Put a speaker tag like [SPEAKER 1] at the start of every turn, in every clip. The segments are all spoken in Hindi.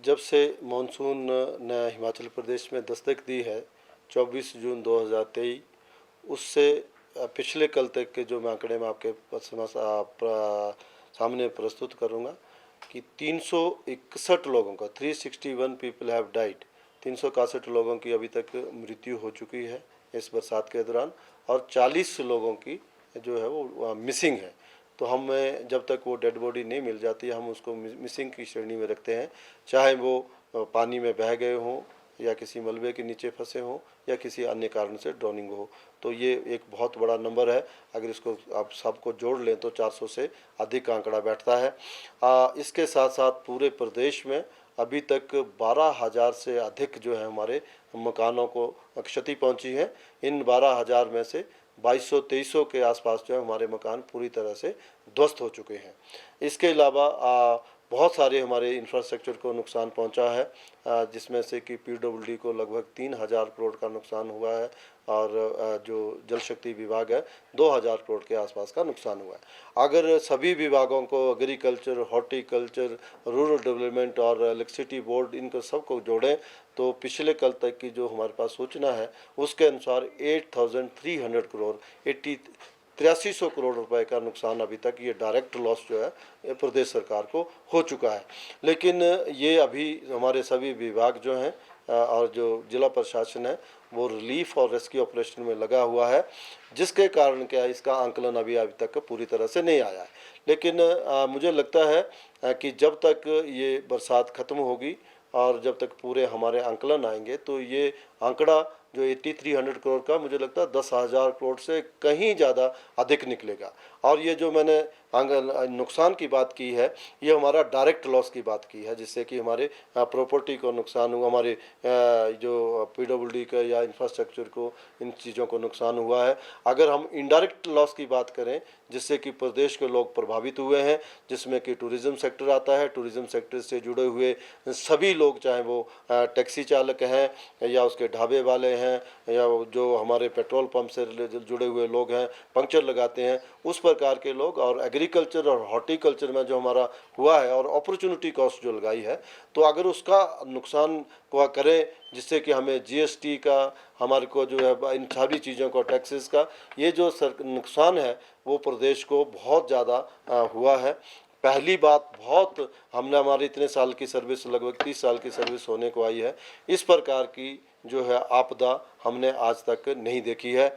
[SPEAKER 1] जब से मानसून ने हिमाचल प्रदेश में दस्तक दी है 24 जून 2023, उससे पिछले कल तक के जो मैं आंकड़े में आपके सामने प्रस्तुत करूंगा कि 361 लोगों का 361 पीपल हैव डाइड, 361 लोगों की अभी तक मृत्यु हो चुकी है इस बरसात के दौरान, और 40 लोगों की जो है वो मिसिंग है। तो हमें जब तक वो डेड बॉडी नहीं मिल जाती हम उसको मिसिंग की श्रेणी में रखते हैं, चाहे वो पानी में बह गए हों या किसी मलबे के नीचे फंसे हों या किसी अन्य कारण से ड्राउनिंग हो। तो ये एक बहुत बड़ा नंबर है। अगर इसको आप सबको जोड़ लें तो 400 से अधिक आंकड़ा बैठता है। इसके साथ साथ पूरे प्रदेश में अभी तक 12,000 से अधिक जो है हमारे मकानों को क्षति पहुंची है। इन 12,000 में से 2200-2300 के आसपास जो है हमारे मकान पूरी तरह से ध्वस्त हो चुके हैं। इसके अलावा बहुत सारे हमारे इंफ्रास्ट्रक्चर को नुकसान पहुंचा है, जिसमें से कि पीडब्ल्यूडी को लगभग 3,000 करोड़ का नुकसान हुआ है और जो जल शक्ति विभाग है 2,000 करोड़ के आसपास का नुकसान हुआ है। अगर सभी विभागों को एग्रीकल्चर, हॉर्टिकल्चर, रूरल डेवलपमेंट और इलेक्ट्रिसिटी बोर्ड इनको सबको जोड़ें तो पिछले कल तक की जो हमारे पास सूचना है उसके अनुसार 8,300 करोड़ 8300 करोड़ रुपए का नुकसान अभी तक ये डायरेक्ट लॉस जो है प्रदेश सरकार को हो चुका है। लेकिन ये अभी हमारे सभी विभाग जो हैं और जो जिला प्रशासन है वो रिलीफ और रेस्क्यू ऑपरेशन में लगा हुआ है, जिसके कारण क्या इसका आंकलन अभी तक पूरी तरह से नहीं आया है। लेकिन मुझे लगता है कि जब तक ये बरसात ख़त्म होगी और जब तक पूरे हमारे आंकलन आएंगे तो ये आंकड़ा जो 8300 करोड़ का मुझे लगता है 10,000 करोड़ से कहीं ज़्यादा अधिक निकलेगा। और ये जो मैंने नुकसान की बात की है ये हमारा डायरेक्ट लॉस की बात की है, जिससे कि हमारे प्रॉपर्टी को नुकसान हुआ, हमारे जो पीडब्ल्यूडी का या इंफ्रास्ट्रक्चर को इन चीज़ों को नुकसान हुआ है। अगर हम इनडायरेक्ट लॉस की बात करें जिससे कि प्रदेश के लोग प्रभावित हुए हैं, जिसमें कि टूरिज़्म सेक्टर आता है, टूरिज़्म सेक्टर से जुड़े हुए सभी लोग, चाहे वो टैक्सी चालक हैं या उसके ढाबे वाले हैं या जो हमारे पेट्रोल पंप से जुड़े हुए लोग हैं, पंक्चर लगाते हैं, उस प्रकार के लोग, और एग्रीकल्चर और हॉर्टिकल्चर में जो हमारा हुआ है और अपॉर्चुनिटी कॉस्ट जो लगाई है, तो अगर उसका नुकसान को करें जिससे कि हमें जीएसटी का, हमारे को जो है इन सभी चीज़ों को टैक्सेस का ये जो नुकसान है वो प्रदेश को बहुत ज़्यादा हुआ है। पहली बात, बहुत हमने हमारी इतने साल की सर्विस, लगभग 30 साल की सर्विस होने को आई है, इस प्रकार की जो है आपदा हमने आज तक नहीं देखी है।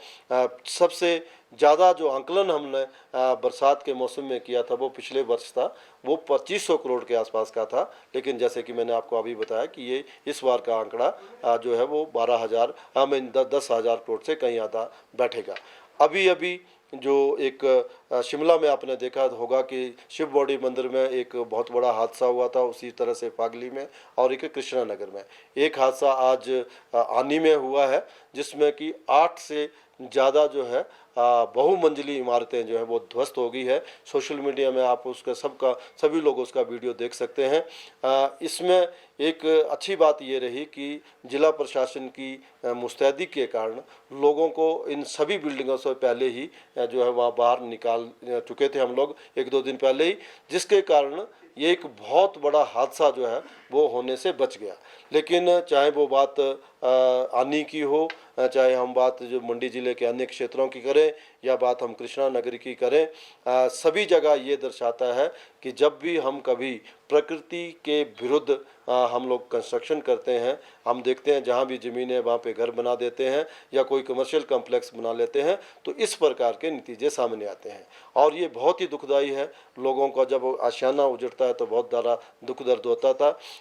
[SPEAKER 1] सबसे ज़्यादा जो आंकलन हमने बरसात के मौसम में किया था वो पिछले वर्ष था, वो 2500 करोड़ के आसपास का था। लेकिन जैसे कि मैंने आपको अभी बताया कि ये इस बार का आंकड़ा जो है वो 12,000 10,000 करोड़ से कहीं ज़्यादा बैठेगा। अभी जो एक शिमला में आपने देखा होगा कि शिव बॉडी मंदिर में एक बहुत बड़ा हादसा हुआ था, उसी तरह से फागली में और एक कृष्णा नगर में एक हादसा आज आनी में हुआ है, जिसमें कि 8 से ज़्यादा जो है बहुमंजिली इमारतें जो है वो ध्वस्त हो गई है। सोशल मीडिया में आप उसका सभी लोग उसका वीडियो देख सकते हैं। इसमें एक अच्छी बात ये रही कि जिला प्रशासन की मुस्तैदी के कारण लोगों को इन सभी बिल्डिंगों से पहले ही जो है वहाँ बाहर निकाल चुके थे हम लोग 1-2 दिन पहले ही, जिसके कारण ये एक बहुत बड़ा हादसा जो है वो होने से बच गया। लेकिन चाहे वो बात आनी की हो, चाहे हम बात जो मंडी ज़िले के अन्य क्षेत्रों की करें या बात हम कृष्णा नगर की करें, सभी जगह ये दर्शाता है कि जब भी हम कभी प्रकृति के विरुद्ध हम लोग कंस्ट्रक्शन करते हैं, हम देखते हैं जहाँ भी ज़मीन है वहाँ पे घर बना देते हैं या कोई कमर्शियल कम्प्लेक्स बना लेते हैं, तो इस प्रकार के नतीजे सामने आते हैं। और ये बहुत ही दुखदाई है। लोगों का जब आशियाना उजड़ता है तो बहुत ज़्यादा दुख दर्द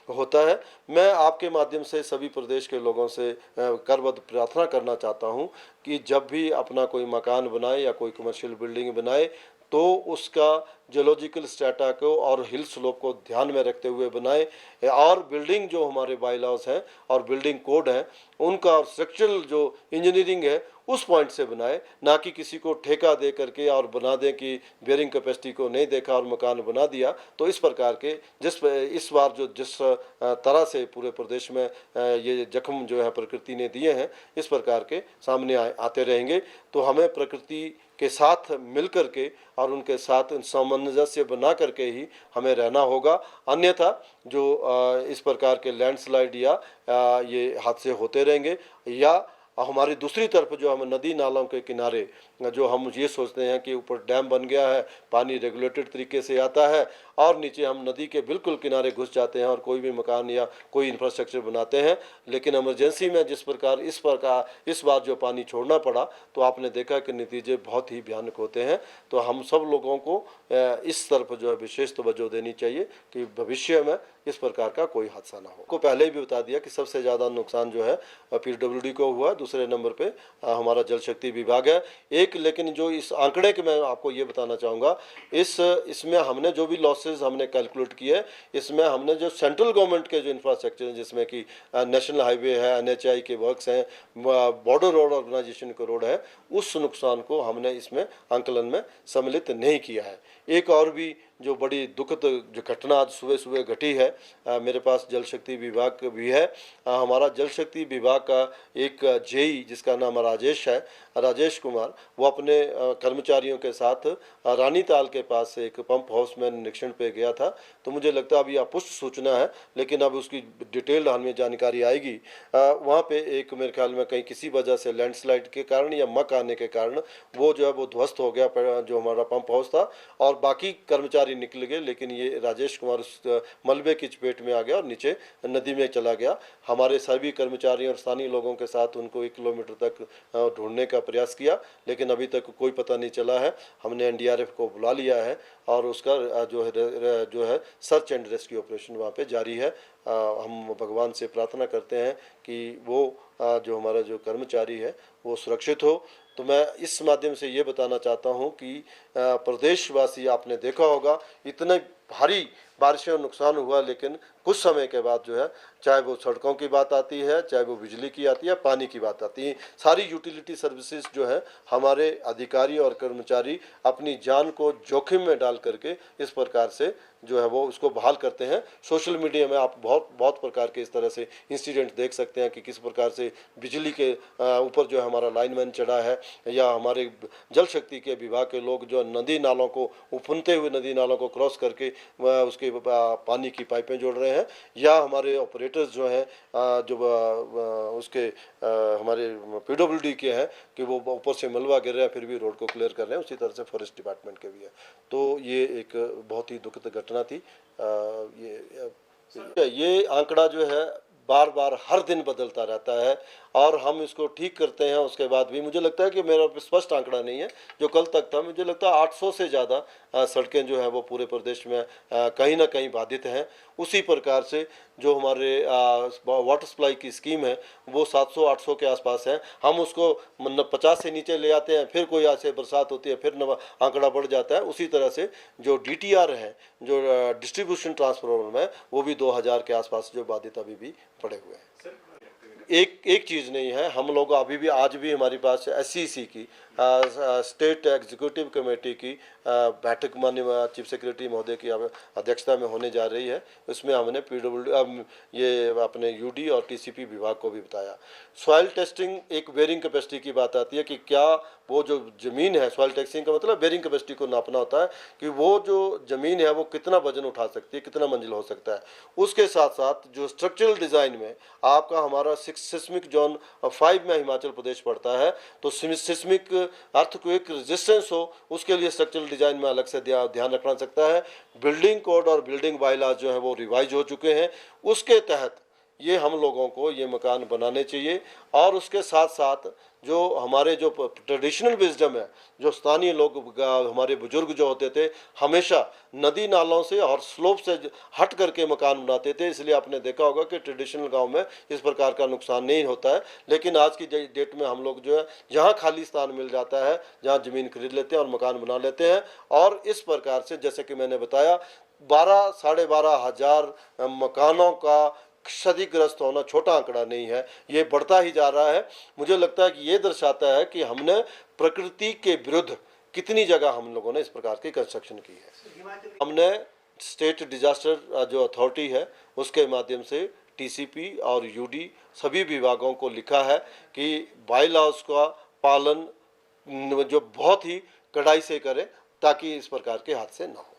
[SPEAKER 1] होता है। मैं आपके माध्यम से सभी प्रदेश के लोगों से करबद्ध प्रार्थना करना चाहता हूँ कि जब भी अपना कोई मकान बनाए या कोई कमर्शियल बिल्डिंग बनाए तो उसका जियोलॉजिकल स्टेटा को और हिल स्लोप को ध्यान में रखते हुए बनाए, और बिल्डिंग जो हमारे बायलॉज हैं और बिल्डिंग कोड हैं उनका और स्ट्रक्चरल जो इंजीनियरिंग है उस पॉइंट से बनाए, ना कि किसी को ठेका दे करके और बना दें कि बेयरिंग कैपेसिटी को नहीं देखा और मकान बना दिया। तो इस प्रकार के इस बार जिस तरह से पूरे प्रदेश में ये जख्म जो है प्रकृति ने दिए हैं, इस प्रकार के सामने आते रहेंगे। तो हमें प्रकृति के साथ मिल कर के और उनके साथ सामंजस्य बना करके ही हमें रहना होगा। अन्यथा जो इस प्रकार के लैंडस्लाइड या ये हादसे होते रहेंगे, या हमारी दूसरी तरफ जो हम नदी नालों के किनारे जो हम ये सोचते हैं कि ऊपर डैम बन गया है, पानी रेगुलेटेड तरीके से आता है और नीचे हम नदी के बिल्कुल किनारे घुस जाते हैं और कोई भी मकान या कोई इंफ्रास्ट्रक्चर बनाते हैं। लेकिन इमरजेंसी में जिस प्रकार इस बार जो पानी छोड़ना पड़ा, तो आपने देखा कि नतीजे बहुत ही भयानक होते हैं। तो हम सब लोगों को इस तरफ जो है विशेष तवज्जो देनी चाहिए कि भविष्य में इस प्रकार का कोई हादसा ना हो। को पहले ही भी बता दिया कि सबसे ज़्यादा नुकसान जो है PWD को हुआ, दूसरे नंबर पे हमारा जल शक्ति विभाग है एक। लेकिन जो इस आंकड़े के मैं आपको ये बताना चाहूँगा, इसमें हमने जो भी लॉसेज हमने कैलकुलेट किए, इसमें हमने जो सेंट्रल गवर्नमेंट के जो इंफ्रास्ट्रक्चर हैं, जिसमें कि नेशनल हाईवे है, NHAI के वर्क्स हैं, बॉर्डर रोड ऑर्गेनाइजेशन का रोड है, उस नुकसान को हमने इसमें आंकलन में सम्मिलित नहीं किया है। एक और भी जो बड़ी दुखद जो घटना आज सुबह सुबह घटी है, मेरे पास जल शक्ति विभाग भी है। हमारा जल शक्ति विभाग का एक जेई जिसका नाम राजेश है, राजेश कुमार, वो अपने कर्मचारियों के साथ रानीताल के पास एक पंप हाउस में निरीक्षण पे गया था। तो मुझे लगता है अभी अपुष्ट सूचना है, लेकिन अब उसकी डिटेल हमें जानकारी आएगी। वहाँ पे एक मेरे ख्याल में कहीं किसी वजह से लैंडस्लाइड के कारण या मक आने के कारण वो जो है वो ध्वस्त हो गया जो हमारा पंप हाउस था, और बाकी कर्मचारी निकल गए। लेकिन ये राजेश कुमार उस मलबे की चपेट में आ गया और नीचे नदी में चला गया। हमारे सभी कर्मचारी और स्थानीय लोगों के साथ उनको 1 किलोमीटर तक ढूंढने का प्रयास किया, लेकिन अभी तक कोई पता नहीं चला है। हमने NDRF को बुला लिया है और उसका जो है सर्च एंड रेस्क्यू ऑपरेशन वहाँ पे जारी है। हम भगवान से प्रार्थना करते हैं कि वो जो हमारा जो कर्मचारी है वो सुरक्षित हो। तो मैं इस माध्यम से ये बताना चाहता हूँ कि प्रदेशवासी, आपने देखा होगा इतने भारी बारिशें और नुकसान हुआ, लेकिन कुछ समय के बाद जो है, चाहे वो सड़कों की बात आती है, चाहे वो बिजली की आती है, पानी की बात आती है, सारी यूटिलिटी सर्विसेज जो है हमारे अधिकारी और कर्मचारी अपनी जान को जोखिम में डाल करके इस प्रकार से जो है वो उसको बहाल करते हैं। सोशल मीडिया में आप बहुत प्रकार के इस तरह से इंसिडेंट देख सकते हैं कि किस प्रकार से बिजली के ऊपर जो है हमारा लाइनमैन चढ़ा है, या हमारे जल शक्ति के विभाग के लोग जो नदी नालों को उफनते हुए नदी नालों को क्रॉस करके उसके पानी की पाइपें जोड़ रहे हैं, या हमारे ऑपरेटर्स जो हैं जो उसके हमारे PWD के हैं कि वो ऊपर से मलबा गिर रहा है फिर भी रोड को क्लियर कर रहे हैं। उसी तरह से फॉरेस्ट डिपार्टमेंट के भी है। तो ये एक बहुत ही दुखद घटना थी। ये आंकड़ा जो है बार बार हर दिन बदलता रहता है और हम इसको ठीक करते हैं, उसके बाद भी मुझे लगता है कि मेरा स्पष्ट आंकड़ा नहीं है जो कल तक था, मुझे लगता है 800 से ज़्यादा सड़कें जो है वो पूरे प्रदेश में कहीं ना कहीं बाधित हैं। उसी प्रकार से जो हमारे वाटर सप्लाई की स्कीम है वो 700-800 के आसपास है। हम उसको 50 से नीचे ले आते हैं, फिर कोई ऐसे बरसात होती है फिर आंकड़ा बढ़ जाता है। उसी तरह से जो DTR है, जो डिस्ट्रीब्यूशन ट्रांसफार्मर है, वो भी 2000 के आसपास जो बाधित अभी भी पड़े हुए हैं। एक चीज़ नहीं है, हम लोग अभी भी आज भी हमारे पास SCC की स्टेट एग्जीक्यूटिव कमेटी की बैठक माननीय चीफ सेक्रेटरी महोदय की अध्यक्षता में होने जा रही है। उसमें हमने PWD ये अपने UD और TCP विभाग को भी बताया। सॉइल टेस्टिंग एक बेरिंग कैपेसिटी की बात आती है कि क्या वो जो ज़मीन है, सॉइल टेस्टिंग का मतलब बेरिंग कैपेसिटी को नापना होता है कि वो जो ज़मीन है वो कितना वजन उठा सकती है, कितना मंजिल हो सकता है। उसके साथ साथ जो स्ट्रक्चरल डिज़ाइन में आपका हमारा सिस्मिक जोन 5 में हिमाचल प्रदेश पड़ता है, तो सिस्मिक अर्थक्वेक रेजिस्टेंस हो उसके लिए स्ट्रक्चरल डिज़ाइन में अलग से ध्यान रखना सकता है। बिल्डिंग कोड और बिल्डिंग बायलॉज जो है वो रिवाइज हो चुके हैं, उसके तहत ये हम लोगों को ये मकान बनाने चाहिए। और उसके साथ साथ जो हमारे जो ट्रेडिशनल विजडम है, जो स्थानीय लोग हमारे बुजुर्ग जो होते थे हमेशा नदी नालों से और स्लोप से हट करके मकान बनाते थे, इसलिए आपने देखा होगा कि ट्रेडिशनल गांव में इस प्रकार का नुकसान नहीं होता है। लेकिन आज की डेट में हम लोग जो है जहां खाली स्थान मिल जाता है जहां ज़मीन खरीद लेते हैं और मकान बना लेते हैं, और इस प्रकार से जैसे कि मैंने बताया 12-12.5 हजार मकानों का क्षतिग्रस्त होना छोटा आंकड़ा नहीं है, ये बढ़ता ही जा रहा है। मुझे लगता है कि ये दर्शाता है कि हमने प्रकृति के विरुद्ध कितनी जगह हम लोगों ने इस प्रकार की कंस्ट्रक्शन की है। हमने स्टेट डिजास्टर जो अथॉरिटी है उसके माध्यम से TCP और UD सभी विभागों को लिखा है कि बाई लॉज का पालन जो बहुत ही कड़ाई से करें, ताकि इस प्रकार के हादसे न हो।